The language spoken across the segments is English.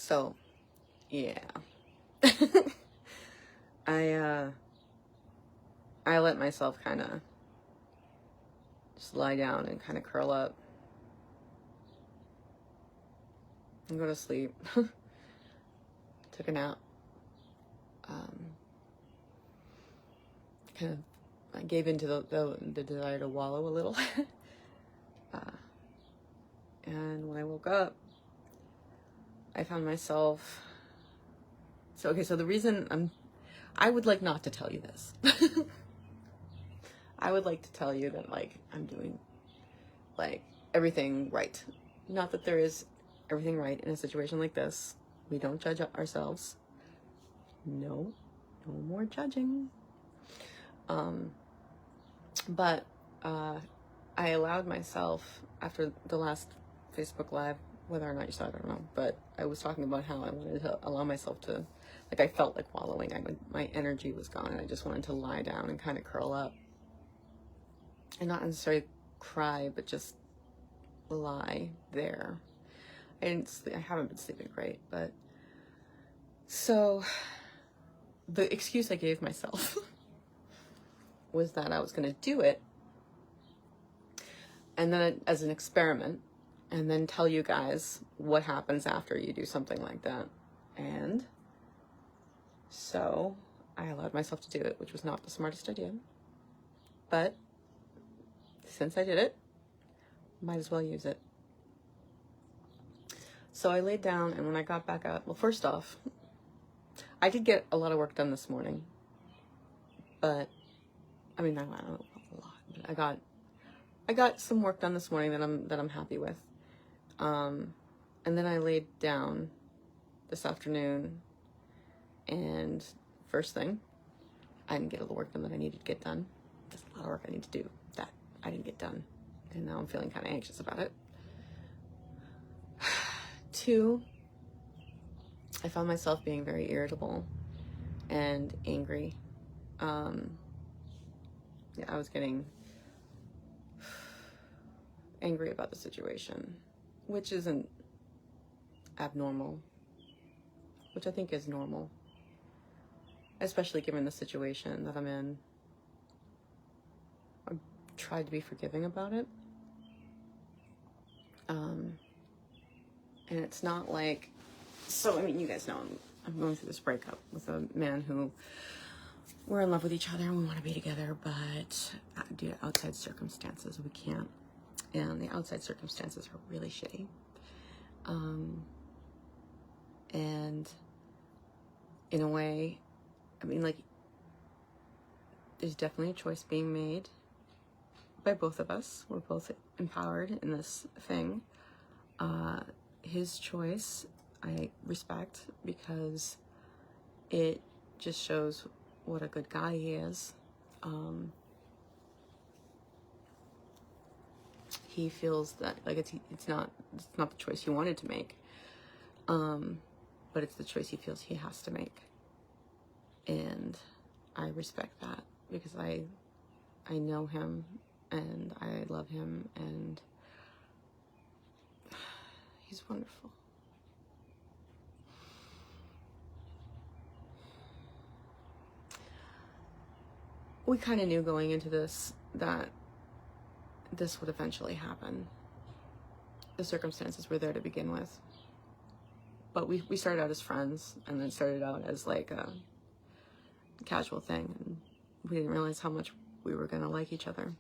So, yeah. I let myself kind of just lie down and kind of curl up and go to sleep. Took a nap. Kind of I gave into the desire to wallow a little. And when I woke up, I found myself... So the reason I would like not to tell you this. I would like to tell you that, like, I'm doing, like, everything right. Not that there is everything right in a situation like this. We don't judge ourselves. No more judging. But I allowed myself, after the last Facebook Live, whether or not you saw it, I don't know, but I was talking about how I wanted to allow myself to, like, I felt like wallowing. My energy was gone, and I just wanted to lie down and kind of curl up. And not necessarily cry, but just lie there. I haven't been sleeping great, but... So, the excuse I gave myself was that I was going to do it, and then as an experiment, and then tell you guys what happens after you do something like that. And so I allowed myself to do it, which was not the smartest idea. But since I did it, might as well use it. So I laid down, and when I got back up, well, first off, I did get a lot of work done this morning. But, I mean, I don't know, a lot. But I got some work done this morning that I'm happy with. And then I laid down this afternoon, and first thing, I didn't get all the work done that I needed to get done. There's a lot of work I need to do that I didn't get done, and now I'm feeling kind of anxious about it. 2, I found myself being very irritable and angry. Yeah, I was getting angry about the situation, which isn't abnormal, which I think is normal, especially given the situation that I'm in. I tried to be forgiving about it. And it's not like... So, I mean, you guys know I'm going through this breakup with a man who... We're in love with each other and we want to be together, but due to outside circumstances, we can't. And the outside circumstances are really shitty. And in a way, I mean, like, there's definitely a choice being made by both of us. We're both empowered in this thing. His choice, I respect, because it just shows what a good guy he is. He feels that, like, it's not the choice he wanted to make, but it's the choice he feels he has to make, and I respect that because I know him and I love him, and he's wonderful. We kind of knew going into this that this would eventually happen. The circumstances were there to begin with. But we started out as friends, and then started out as like a casual thing, and we didn't realize how much we were gonna like each other.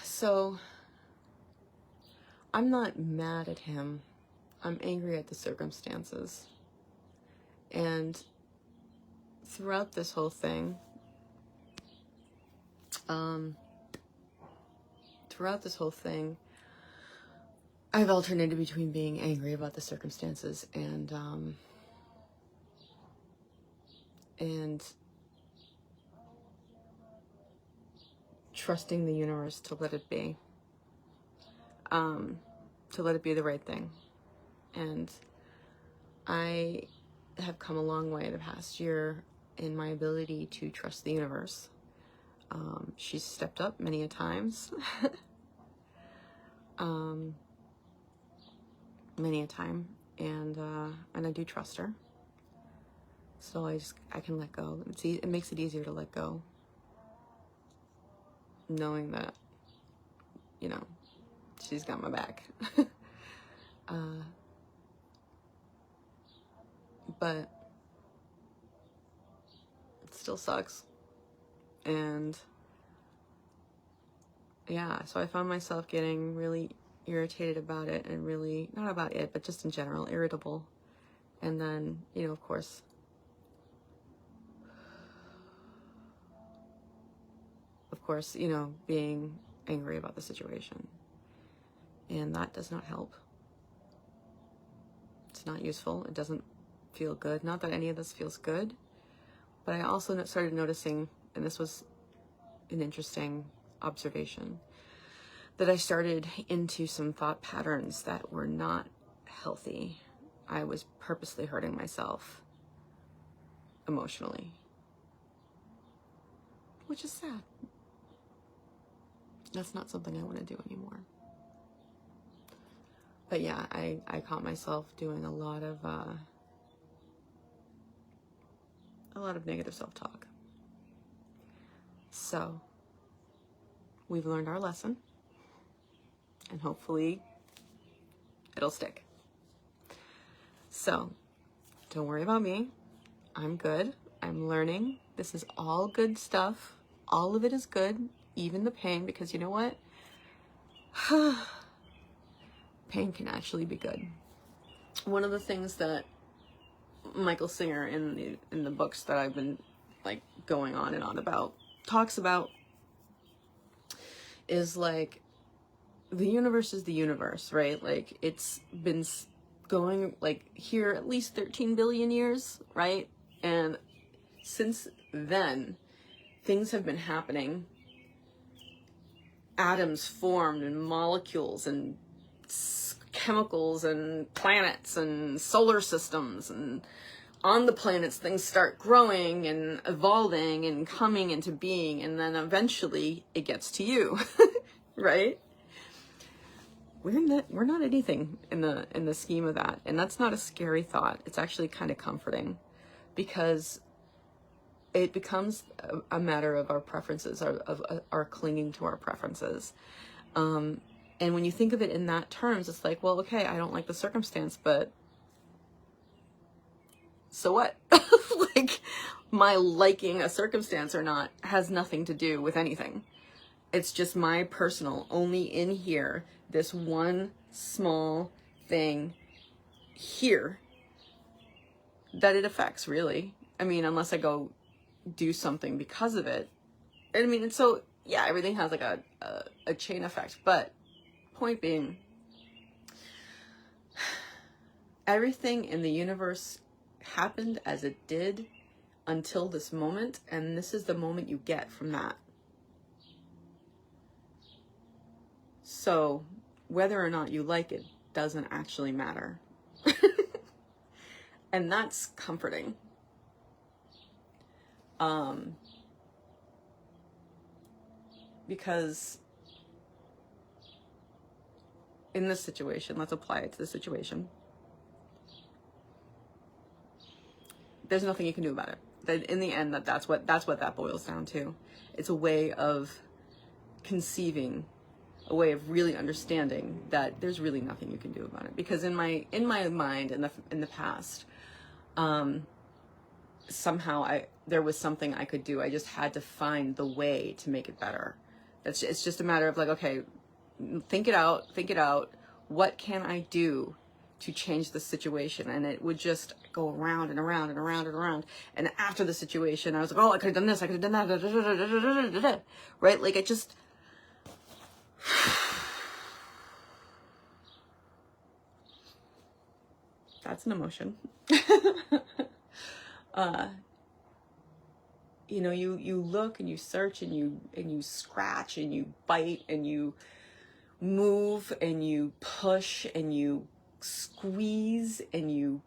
So I'm not mad at him. I'm angry at the circumstances. And throughout this whole thing, I've alternated between being angry about the circumstances and trusting the universe to let it be, to let it be the right thing. And I have come a long way the past year in my ability to trust the universe. She's stepped up many a times. many a time, and I do trust her. So I can let go. It makes it easier to let go, knowing that, you know, she's got my back. But it still sucks. And yeah, so I found myself getting really irritated about it, and really, not about it, but just in general, irritable. And then, you know, of course, you know, being angry about the situation. And that does not help. It's not useful. It doesn't feel good. Not that any of this feels good, but I also started noticing, and this was an interesting observation, that I started into some thought patterns that were not healthy. I was purposely hurting myself emotionally, which is sad. That's not something I want to do anymore. But yeah, I caught myself doing a lot of negative self-talk. So we've learned our lesson, and hopefully it'll stick. So don't worry about me. I'm good. I'm learning. This is all good stuff. All of it is good, even the pain, because you know what? Pain can actually be good. One of the things that Michael Singer in the books that I've been like going on and on about talks about is like, the universe is the universe, right? Like, it's been going like here at least 13 billion years, right? And since then, things have been happening. Atoms formed, and molecules, and chemicals, and planets, and solar systems, and on the planets things start growing and evolving and coming into being, and then eventually it gets to you. Right? We're not anything in the scheme of that, and that's not a scary thought. It's actually kind of comforting, because it becomes a matter of our preferences, of our clinging to our preferences. And when you think of it in that terms, it's like, well, okay, I don't like the circumstance, but so what? Like, my liking a circumstance or not has nothing to do with anything. It's just my personal, only in here, this one small thing here that it affects, really. I mean, unless I go do something because of it. I mean, so yeah, everything has like a chain effect, but point being, everything in the universe happened as it did until this moment, and this is the moment you get from that. So whether or not you like it doesn't actually matter. And that's comforting. Because in this situation, let's apply it to the situation. There's nothing you can do about it. That in the end, that's what that boils down to. It's a way of conceiving, a way of really understanding that there's really nothing you can do about it. Because in my mind, in the past, somehow there was something I could do. I just had to find the way to make it better. It's just a matter of like, okay, think it out. What can I do to change the situation? And it would just go around and around and around and around. And after the situation, I was like, oh, I could have done this, I could have done that, right? Like, it just, that's an emotion. You know, you look and you search and you scratch and you bite and you move and you push and you squeeze and you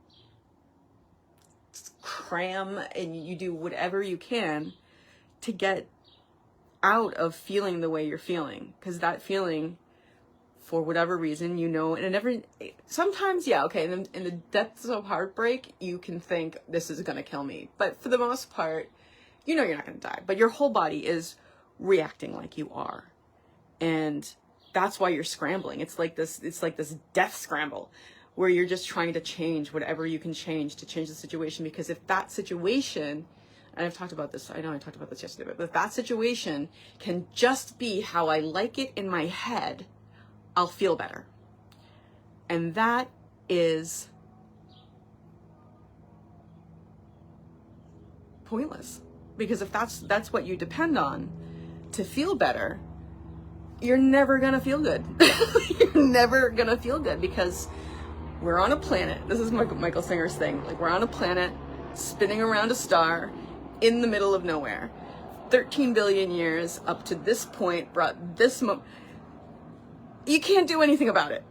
cram and you do whatever you can to get out of feeling the way you're feeling, because that feeling for whatever reason, you know, and sometimes, yeah, okay, in the depths of heartbreak, you can think, this is gonna kill me. But for the most part, you know you're not gonna die, but your whole body is reacting like you are. And that's why you're scrambling. It's like this death scramble where you're just trying to change whatever you can change to change the situation. Because if that situation, and I've talked about this, I know I talked about this yesterday, but if that situation can just be how I like it in my head, I'll feel better. And that is pointless. Because if that's what you depend on to feel better, you're never gonna feel good. You're never gonna feel good, because we're on a planet. This is Michael Singer's thing. Like, we're on a planet spinning around a star in the middle of nowhere. 13 billion years up to this point brought this you can't do anything about it.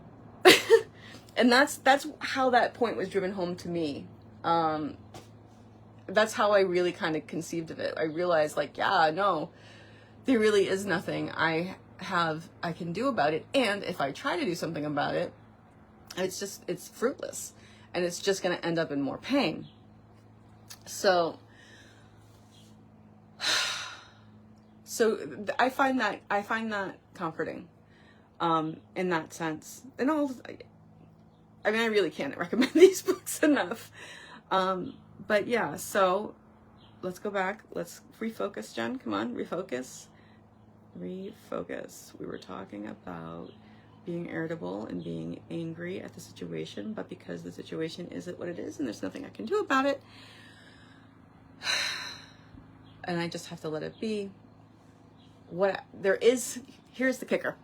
And that's how that point was driven home to me. That's how I really kind of conceived of it. I realized, like, yeah, no, there really is nothing I can do about it. And if I try to do something about it, it's fruitless, and it's just going to end up in more pain. So I find that comforting, in that sense. And I mean, I really can't recommend these books enough. But yeah, so let's go back. Let's refocus, Jen. Come on, refocus. Refocus. We were talking about being irritable and being angry at the situation, but because the situation isn't what it is and there's nothing I can do about it, and I just have to let it be. Here's the kicker.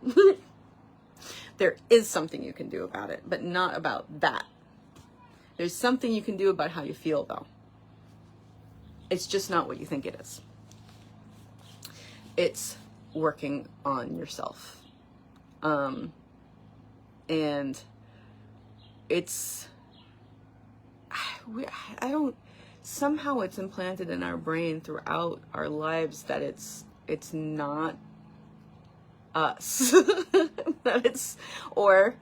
There is something you can do about it, but not about that. There's something you can do about how you feel, though. It's just not what you think it is. It's working on yourself. And somehow it's implanted in our brain throughout our lives that it's not us. or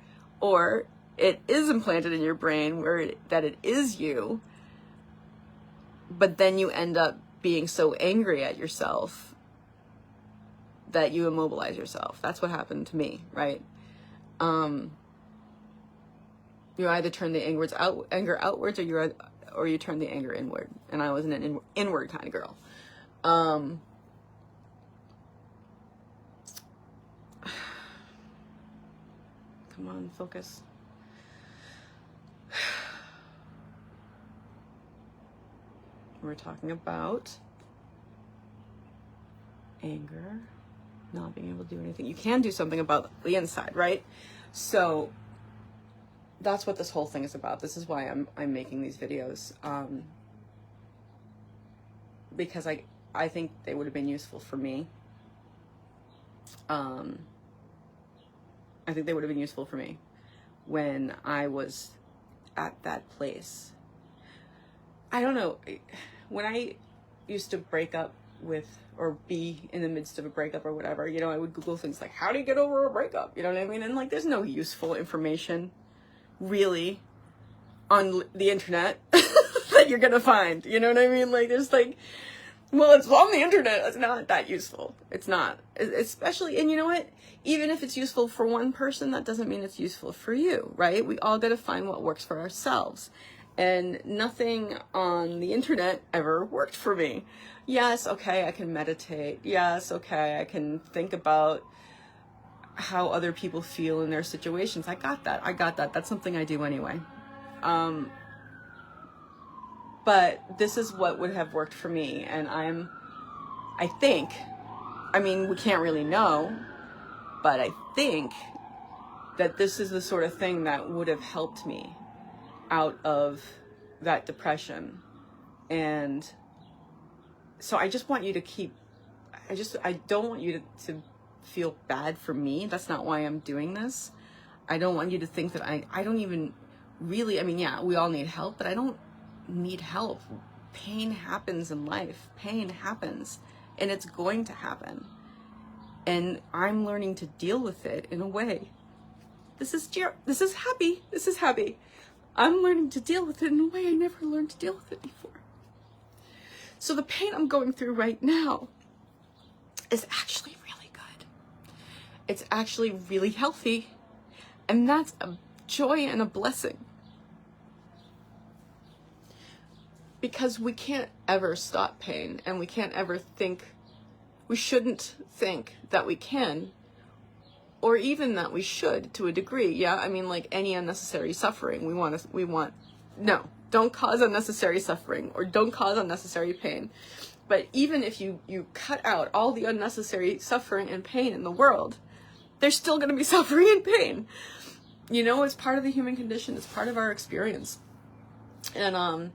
it is implanted in your brain that it is you, but then you end up being so angry at yourself that you immobilize yourself. That's what happened to me, right? You either turn the anger outwards, or you turn the anger inward. And I was an inward kind of girl. Come on, focus. We're talking about anger, not being able to do anything. You can do something about the inside, right? So that's what this whole thing is about. This is why I'm making these videos, because I think they would have been useful for me. I think they would have been useful for me when I was at that place. I don't know, when I used to break up with, or be in the midst of a breakup or whatever, you know, I would Google things like, how do you get over a breakup? You know what I mean? And like, there's no useful information really on the internet that you're gonna find. You know what I mean? Like, there's like, well, it's on the internet. It's not that useful. It's not. Especially, and you know what? Even if it's useful for one person, that doesn't mean it's useful for you, right? We all gotta find what works for ourselves. And nothing on the internet ever worked for me. Yes, okay, I can meditate. Yes, okay, I can think about how other people feel in their situations. I got that. That's something I do anyway. But this is what would have worked for me. And I think, I mean, we can't really know, but I think that this is the sort of thing that would have helped me out of that depression. And so I just want you to I don't want you to feel bad for me. That's not why I'm doing this. I don't want you to think that I don't even really, I mean, yeah, we all need help, but I don't need help. Pain happens in life. Pain happens, and it's going to happen. And I'm learning to deal with it in a way This is happy. This is happy. I'm learning to deal with it in a way I never learned to deal with it before. So the pain I'm going through right now is actually really good. It's actually really healthy. And that's a joy and a blessing. Because we can't ever stop pain, and we can't ever we shouldn't think that we can, or even that we should to a degree. Yeah, I mean, like any unnecessary suffering, no, don't cause unnecessary suffering or don't cause unnecessary pain. But even if you cut out all the unnecessary suffering and pain in the world, there's still going to be suffering and pain. You know, it's part of the human condition. It's part of our experience. And I'm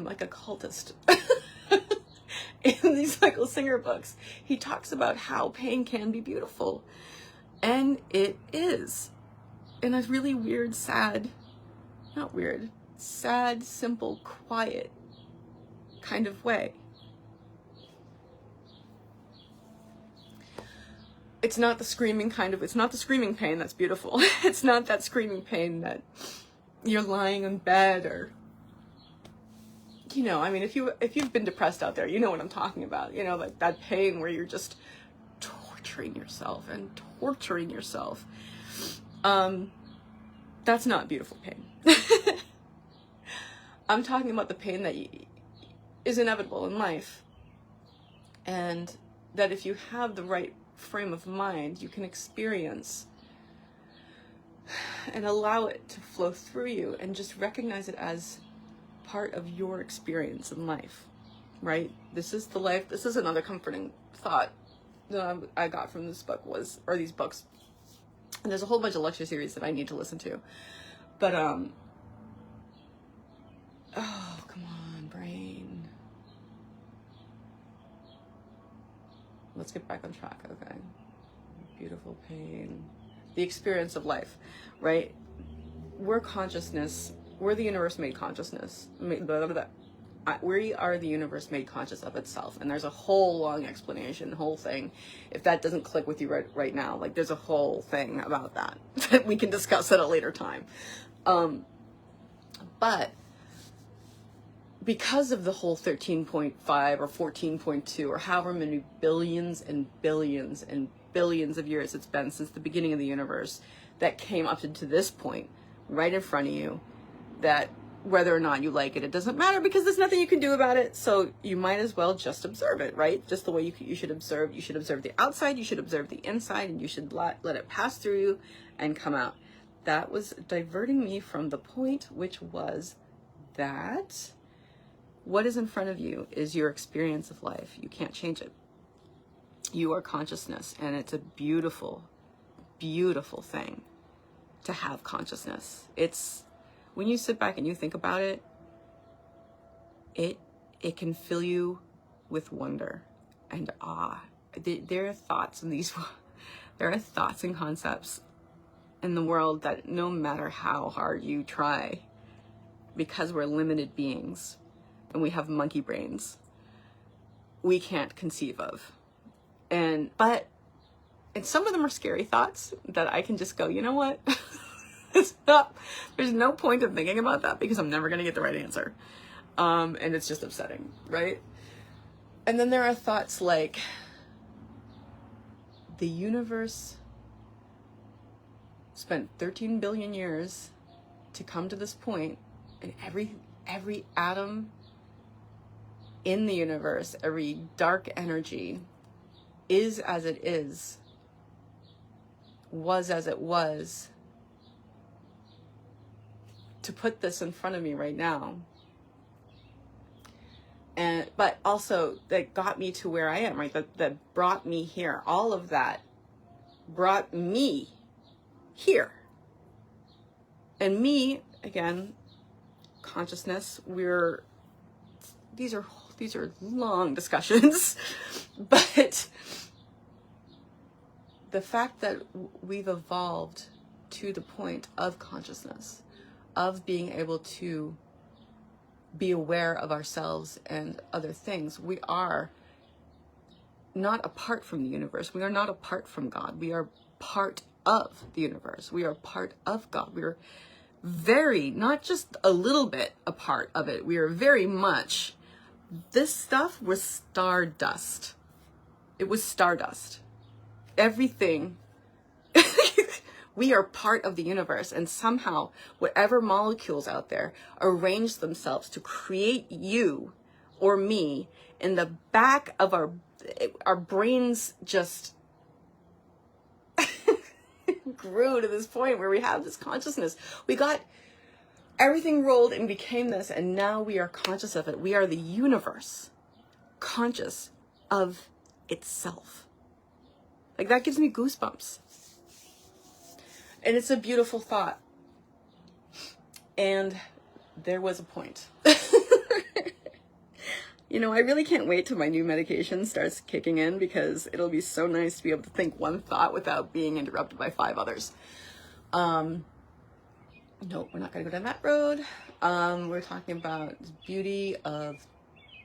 like a cultist. In these Michael Singer books, he talks about how pain can be beautiful. And it is. In a really weird, sad, simple, quiet kind of way. It's not the screaming pain that's beautiful. It's not that screaming pain that you're lying in bed or, you know, I mean, if you've been depressed out there, you know what I'm talking about. You know, like that pain where you're just torturing yourself. That's not beautiful pain. I'm talking about the pain that is inevitable in life. And that if you have the right frame of mind, you can experience and allow it to flow through you and just recognize it as part of your experience in life, right? This is another comforting thought that I got from this book these books. And there's a whole bunch of lecture series that I need to listen to. But, oh, come on, brain. Let's get back on track, okay? Beautiful pain. The experience of life, right? We're consciousness. We're the universe made consciousness. We are the universe made conscious of itself. And there's a whole long explanation, whole thing. If that doesn't click with you right now, like there's a whole thing about that we can discuss at a later time. But because of the whole 13.5 or 14.2 or however many billions and billions and billions of years it's been since the beginning of the universe that came up to this point right in front of you, that whether or not you like it, it doesn't matter because there's nothing you can do about it. So you might as well just observe it, right? Just the way you should observe. You should observe the outside, you should observe the inside, and you should let it pass through you and come out. That was diverting me from the point, which was that what is in front of you is your experience of life. You can't change it. You are consciousness, and it's a beautiful, beautiful thing to have consciousness. It's when you sit back and you think about it, it can fill you with wonder and awe. There are thoughts and concepts in the world that no matter how hard you try, because we're limited beings and we have monkey brains, we can't conceive of. And some of them are scary thoughts that I can just go, you know what? There's no point in thinking about that because I'm never going to get the right answer. And it's just upsetting, right? And then there are thoughts like the universe spent 13 billion years to come to this point, and every atom in the universe, every dark energy is as it is, was as it was. To put this in front of me right now, but also that got me to where I am, right? That brought me here. All of that brought me here. And me, again, consciousness, these are long discussions, but the fact that we've evolved to the point of consciousness, of being able to be aware of ourselves and other things, we are not apart from the universe. We are not apart from God. We are part of the universe. We are part of God. We are very, not just a little bit a part of it. We are very much. This stuff was stardust. It was stardust. Everything. We are part of the universe, and somehow whatever molecules out there arrange themselves to create you or me in the back of our brains just grew to this point where we have this consciousness. We got everything rolled and became this, and now we are conscious of it. We are the universe, conscious of itself. Like, that gives me goosebumps. And it's a beautiful thought. And there was a point. You know, I really can't wait till my new medication starts kicking in, because it'll be so nice to be able to think one thought without being interrupted by 5 others. No, we're not going to go down that road. We're talking about the beauty of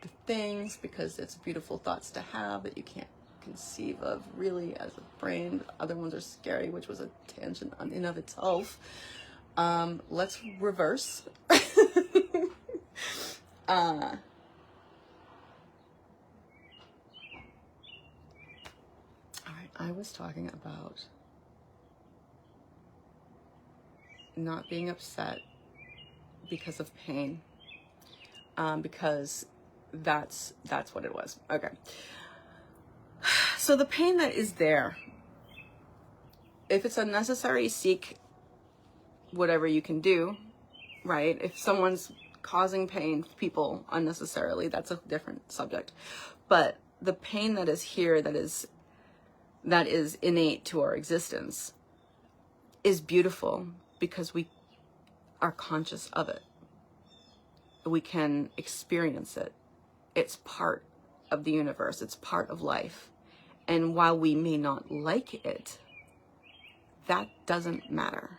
the things, because it's beautiful thoughts to have that you can't conceive of really as a brain. Other ones are scary, which was a tangent in and of itself. Let's reverse. All right, I was talking about not being upset because of pain, because that's what it was. Okay. So the pain that is there, if it's unnecessary, seek whatever you can do, right? If someone's causing pain to people unnecessarily, that's a different subject. But the pain that is here, that is innate to our existence, is beautiful because we are conscious of it. We can experience it. It's part of the universe. It's part of life. And while we may not like it, that doesn't matter.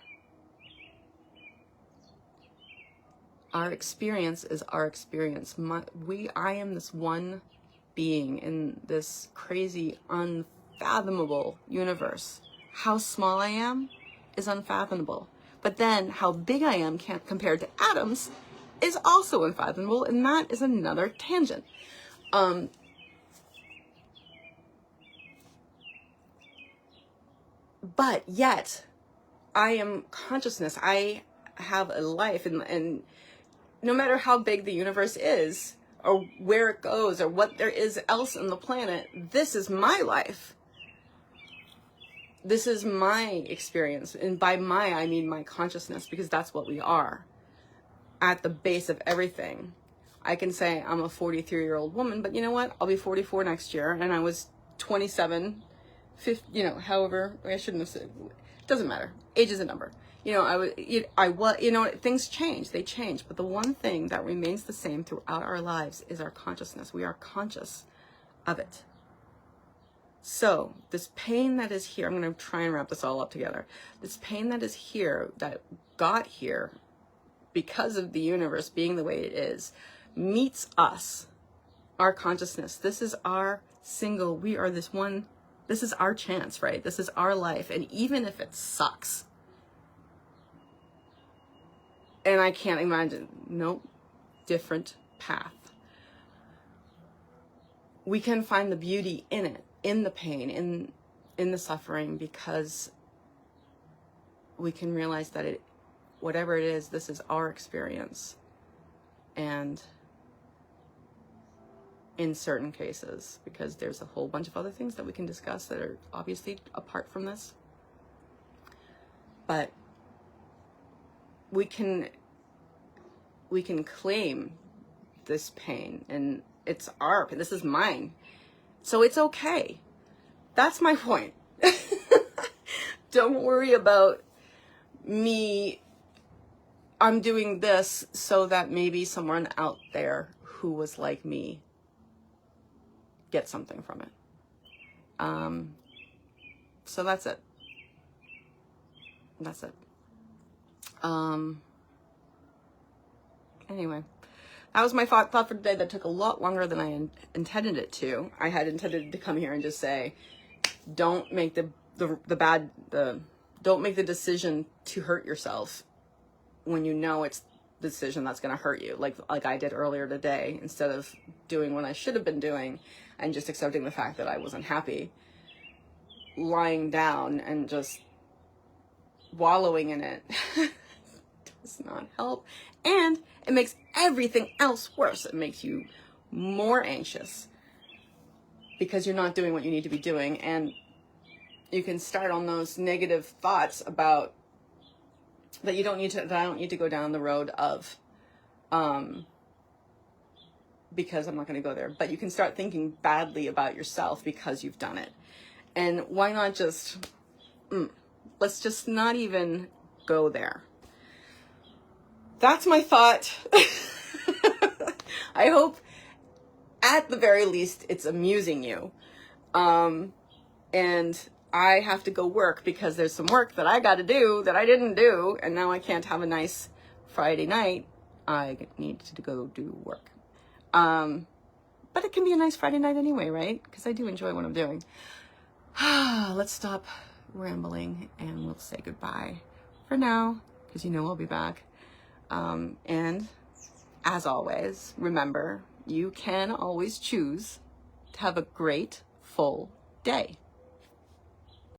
Our experience is our experience. I am this one being in this crazy, unfathomable universe. How small I am is unfathomable. But then how big I am compared to atoms is also unfathomable, and that is another tangent. But yet, I am consciousness. I have a life, and no matter how big the universe is, or where it goes, or what there is else on the planet, this is my life. This is my experience. And by my, I mean my consciousness, because that's what we are. At the base of everything. I can say I'm a 43-year-old woman, but you know what? I'll be 44 next year, and I was 27, 50, however, I shouldn't have said, it doesn't matter. Age is a number. Things change, they change. But the one thing that remains the same throughout our lives is our consciousness. We are conscious of it. So this pain that is here, I'm going to try and wrap this all up together. This pain that is here, that got here because of the universe being the way it is, meets us, our consciousness. This is our we are this one, this is our chance, right? This is our life. And even if it sucks, and I can't imagine, nope, different path. We can find the beauty in it, in the pain, in the suffering, because we can realize that whatever it is, this is our experience. And in certain cases, because there's a whole bunch of other things that we can discuss that are obviously apart from this, but we can claim this pain, and it's this is mine, so it's okay. That's my point. Don't worry about me. I'm doing this so that maybe someone out there who was like me gets something from it. So that's it. Anyway, that was my thought for today. That took a lot longer than I intended it to. I had intended to come here and just say, don't make don't make the decision to hurt yourself when you know it's the decision that's going to hurt you. Like I did earlier today, instead of doing what I should have been doing and just accepting the fact that I wasn't happy, lying down and just wallowing in it does not help. And it makes everything else worse. It makes you more anxious because you're not doing what you need to be doing. And you can start on those negative thoughts about that I don't need to go down the road of, because I'm not going to go there, but you can start thinking badly about yourself because you've done it. And why not just, let's just not even go there. That's my thought. I hope at the very least it's amusing you. And I have to go work because there's some work that I got to do that I didn't do. And now I can't have a nice Friday night. I need to go do work. But it can be a nice Friday night anyway, right? Because I do enjoy what I'm doing. Let's stop rambling and we'll say goodbye for now, because you know I'll be back. And as always, remember, you can always choose to have a great full day.